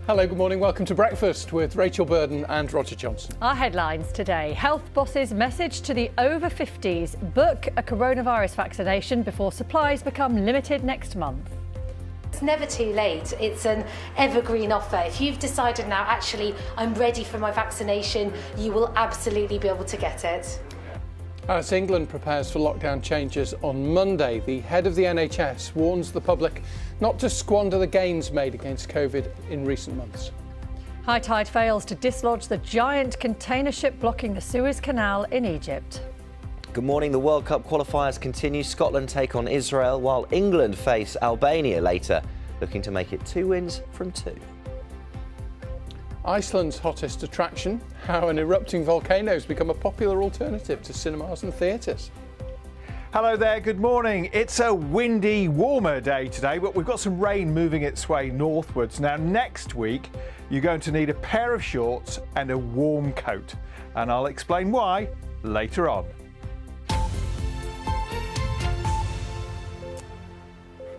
Hello, good morning. Welcome to Breakfast with Rachel Burden and Roger Johnson. Our headlines today. Health bosses' message to the over 50s. Book a coronavirus vaccination before supplies become limited next month. It's never too late. It's an evergreen offer. If you've decided now, actually, I'm ready for my vaccination, you will absolutely be able to get it. As England prepares for lockdown changes on Monday, the head of the NHS warns the public not to squander the gains made against COVID in recent months. High tide fails to dislodge the giant container ship blocking the Suez Canal in Egypt. Good morning. The World Cup qualifiers continue. Scotland take on Israel, while England face Albania later, looking to make it 2 wins from 2. Iceland's hottest attraction, how an erupting volcano has become a popular alternative to cinemas and theatres. Hello there, good morning. It's a windy, warmer day today, but we've got some rain moving its way northwards. Now, next week, you're going to need a pair of shorts and a warm coat. And I'll explain why later on.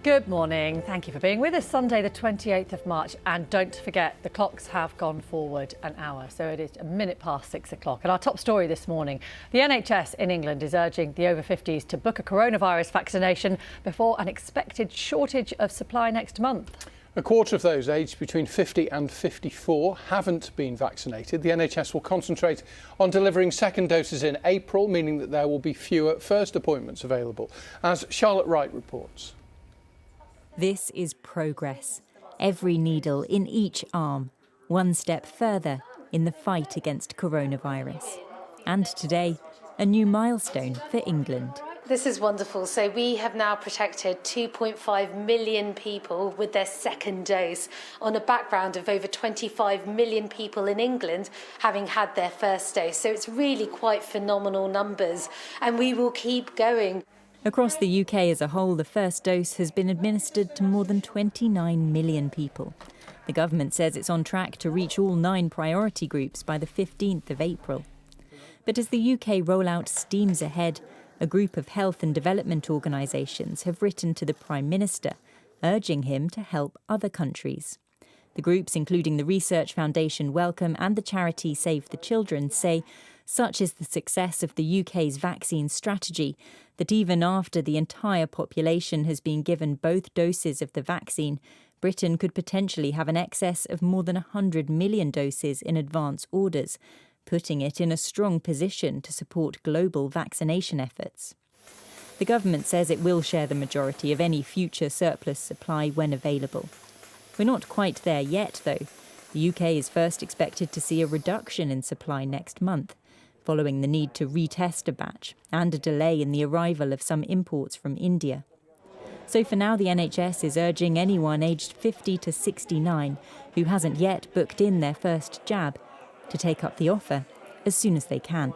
Good morning. Thank you for being with us. Sunday the 28th of March, and don't forget the clocks have gone forward an hour, so it is a minute past 6 o'clock. And our top story this morning, the NHS in England is urging the over 50s to book a coronavirus vaccination before an expected shortage of supply next month. A quarter of those aged between 50 and 54 haven't been vaccinated. The NHS will concentrate on delivering second doses in April, meaning that there will be fewer first appointments available, as Charlotte Wright reports. This is progress. Every needle in each arm, one step further in the fight against coronavirus. And today, a new milestone for England. This is wonderful. So we have now protected 2.5 million people with their second dose on a background of over 25 million people in England having had their first dose. So it's really quite phenomenal numbers, and we will keep going. Across the UK as a whole, the first dose has been administered to more than 29 million people. The government says it's on track to reach all 9 priority groups by the 15th of April. But as the UK rollout steams ahead, a group of health and development organisations have written to the Prime Minister, urging him to help other countries. The groups, including the research foundation Wellcome and the charity Save the Children, say such is the success of the UK's vaccine strategy that even after the entire population has been given both doses of the vaccine, Britain could potentially have an excess of more than 100 million doses in advance orders, putting it in a strong position to support global vaccination efforts. The government says it will share the majority of any future surplus supply when available. We're not quite there yet, though. The UK is first expected to see a reduction in supply next month, following the need to retest a batch and a delay in the arrival of some imports from India. So for now, the NHS is urging anyone aged 50 to 69 who hasn't yet booked in their first jab to take up the offer as soon as they can.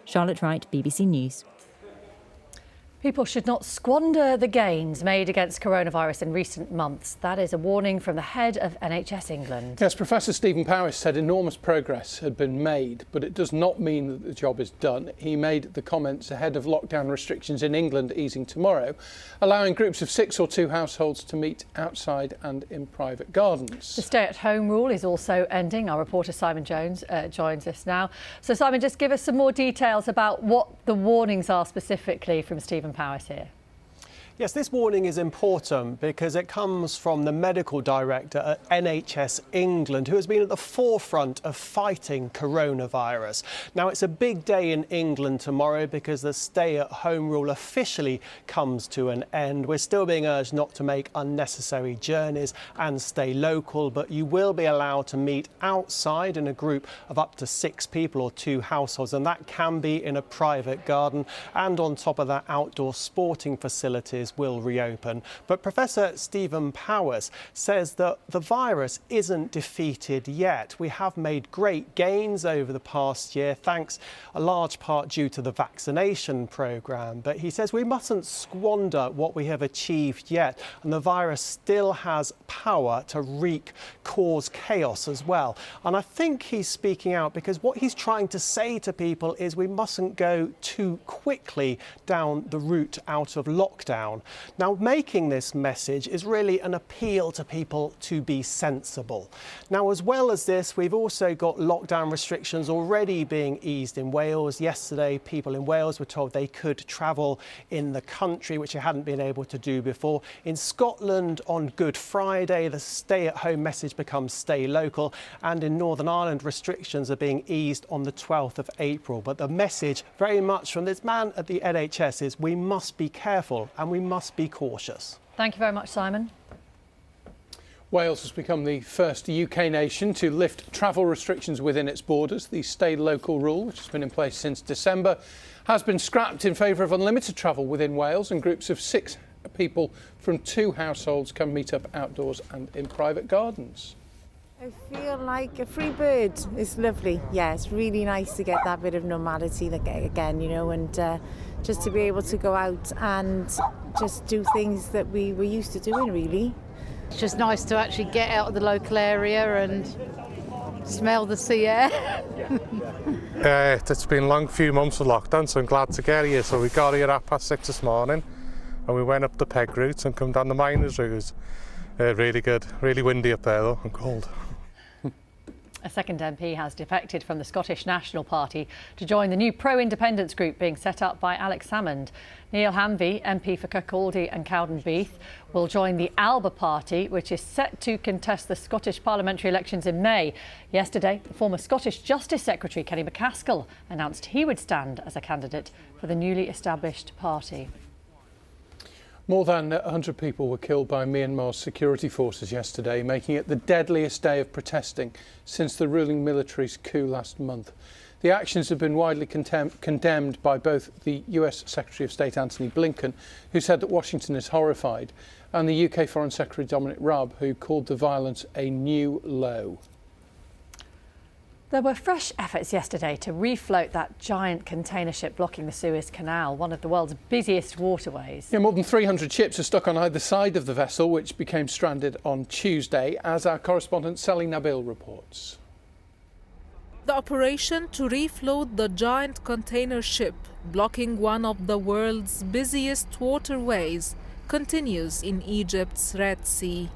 Charlotte Wright, BBC News. People should not squander the gains made against coronavirus in recent months. That is a warning from the head of NHS England. Yes, Professor Stephen Powis said enormous progress had been made, but it does not mean that the job is done. He made the comments ahead of lockdown restrictions in England easing tomorrow, allowing groups of 6 or 2 households to meet outside and in private gardens. The stay-at-home rule is also ending. Our reporter Simon Jones joins us now. So Simon, just give us some more details about what the warnings are specifically from Stephen Powis here. Yes, this warning is important because it comes from the medical director at NHS England, who has been at the forefront of fighting coronavirus. Now, it's a big day in England tomorrow because the stay-at-home rule officially comes to an end. We're still being urged not to make unnecessary journeys and stay local, but you will be allowed to meet outside in a group of up to 6 people or 2 households, and that can be in a private garden. And on top of that, outdoor sporting facilities will reopen. But Professor Stephen Powis says that the virus isn't defeated yet. We have made great gains over the past year, thanks a large part due to the vaccination programme. But he says we mustn't squander what we have achieved yet, and the virus still has power to cause chaos as well. And I think he's speaking out because what he's trying to say to people is we mustn't go too quickly down the route out of lockdown. on. Now, making this message is really an appeal to people to be sensible. Now, as well as this, we've also got lockdown restrictions already being eased in Wales. Yesterday, people in Wales were told they could travel in the country, which they hadn't been able to do before. In Scotland, on Good Friday, the stay-at-home message becomes stay local, and in Northern Ireland, restrictions are being eased on the 12th of April. But the message very much from this man at the NHS is we must be careful and we must be cautious. Thank you very much, Simon. Wales has become the first UK nation to lift travel restrictions within its borders. The stay local rule, which has been in place since December, has been scrapped in favour of unlimited travel within Wales, and groups of 6 people from 2 households can meet up outdoors and in private gardens. I feel like a free bird. It's lovely. Yeah, it's really nice to get that bit of normality again, you know, and just to be able to go out and just do things that we were used to doing, really. It's just nice to actually get out of the local area and smell the sea air. It's been a long few months of lockdown, so I'm glad to get here. So we got here at 6:30 this morning and we went up the Peg route and come down the Miners route. Really good, really windy up there though and cold. A second MP has defected from the Scottish National Party to join the new pro-independence group being set up by Alex Salmond. Neil Hanvey, MP for Kirkcaldy and Cowdenbeath, will join the Alba Party, which is set to contest the Scottish parliamentary elections in May. Yesterday, the former Scottish Justice Secretary Kenny MacAskill announced he would stand as a candidate for the newly established party. More than 100 people were killed by Myanmar's security forces yesterday, making it the deadliest day of protesting since the ruling military's coup last month. The actions have been widely condemned by both the US Secretary of State Antony Blinken, who said that Washington is horrified, and the UK Foreign Secretary Dominic Raab, who called the violence a new low. There were fresh efforts yesterday to refloat that giant container ship blocking the Suez Canal, one of the world's busiest waterways. Yeah, more than 300 ships are stuck on either side of the vessel, which became stranded on Tuesday, as our correspondent Sally Nabil reports. The operation to refloat the giant container ship blocking one of the world's busiest waterways continues in Egypt's Red Sea.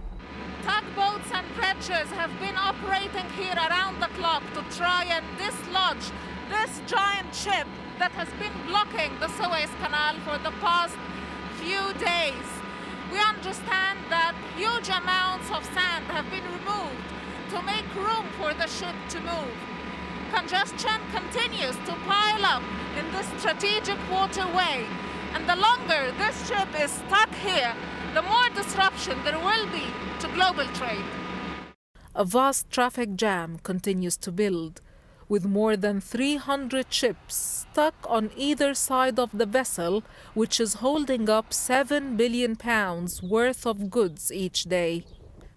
Tugboats and dredgers have been operating here around the clock to try and dislodge this giant ship that has been blocking the Suez Canal for the past few days. We understand that huge amounts of sand have been removed to make room for the ship to move. Congestion continues to pile up in this strategic waterway, and the longer this ship is stuck here, the more disruption there will be to global trade. A vast traffic jam continues to build, with more than 300 ships stuck on either side of the vessel, which is holding up £7 billion worth of goods each day.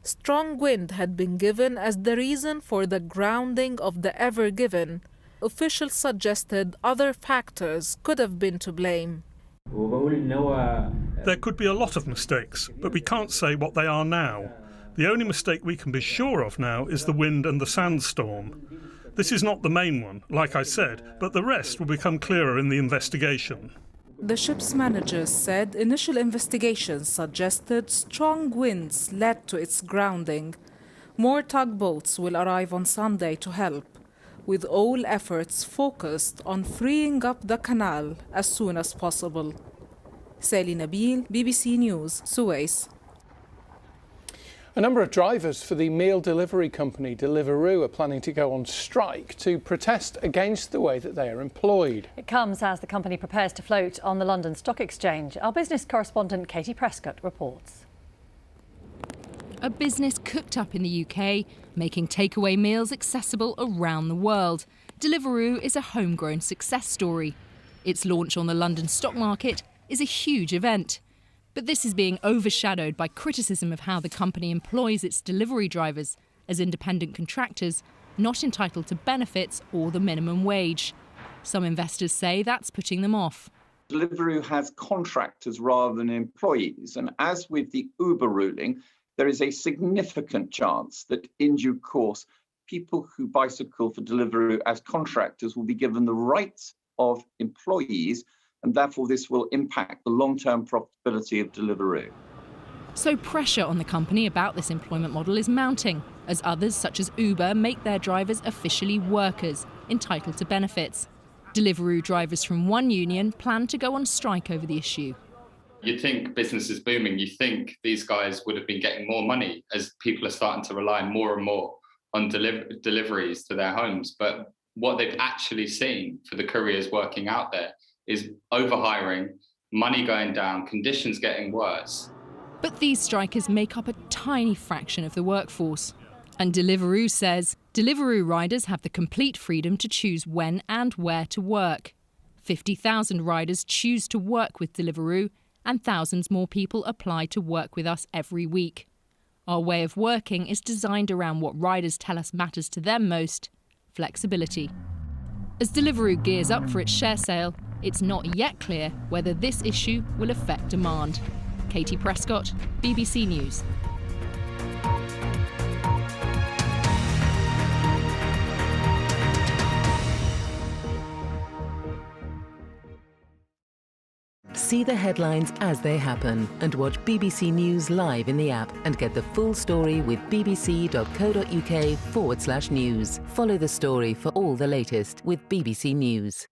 Strong wind had been given as the reason for the grounding of the Ever Given. Officials suggested other factors could have been to blame. There could be a lot of mistakes, but we can't say what they are now. The only mistake we can be sure of now is the wind and the sandstorm. This is not the main one, like I said, but the rest will become clearer in the investigation. The ship's managers said initial investigations suggested strong winds led to its grounding. More tugboats will arrive on Sunday to help, with all efforts focused on freeing up the canal as soon as possible. Sally Nabil, BBC News, Suez. A number of drivers for the meal delivery company Deliveroo are planning to go on strike to protest against the way that they are employed. It comes as the company prepares to float on the London Stock Exchange. Our business correspondent Katie Prescott reports. A business cooked up in the UK, making takeaway meals accessible around the world. Deliveroo is a homegrown success story. Its launch on the London stock market is a huge event. But this is being overshadowed by criticism of how the company employs its delivery drivers as independent contractors, not entitled to benefits or the minimum wage. Some investors say that's putting them off. Deliveroo has contractors rather than employees, and as with the Uber ruling, there is a significant chance that in due course, people who bicycle for Deliveroo as contractors will be given the rights of employees and therefore this will impact the long-term profitability of Deliveroo. So pressure on the company about this employment model is mounting, as others, such as Uber, make their drivers officially workers, entitled to benefits. Deliveroo drivers from one union plan to go on strike over the issue. You'd think business is booming. You think these guys would have been getting more money as people are starting to rely more and more on deliveries to their homes. But what they've actually seen for the couriers working out there is overhiring, money going down, conditions getting worse. But these strikers make up a tiny fraction of the workforce. And Deliveroo says Deliveroo riders have the complete freedom to choose when and where to work. 50,000 riders choose to work with Deliveroo, and thousands more people apply to work with us every week. Our way of working is designed around what riders tell us matters to them most: flexibility. As Deliveroo gears up for its share sale, it's not yet clear whether this issue will affect demand. Katie Prescott, BBC News. See the headlines as they happen and watch BBC News live in the app and get the full story with bbc.co.uk/news. Follow the story for all the latest with BBC News.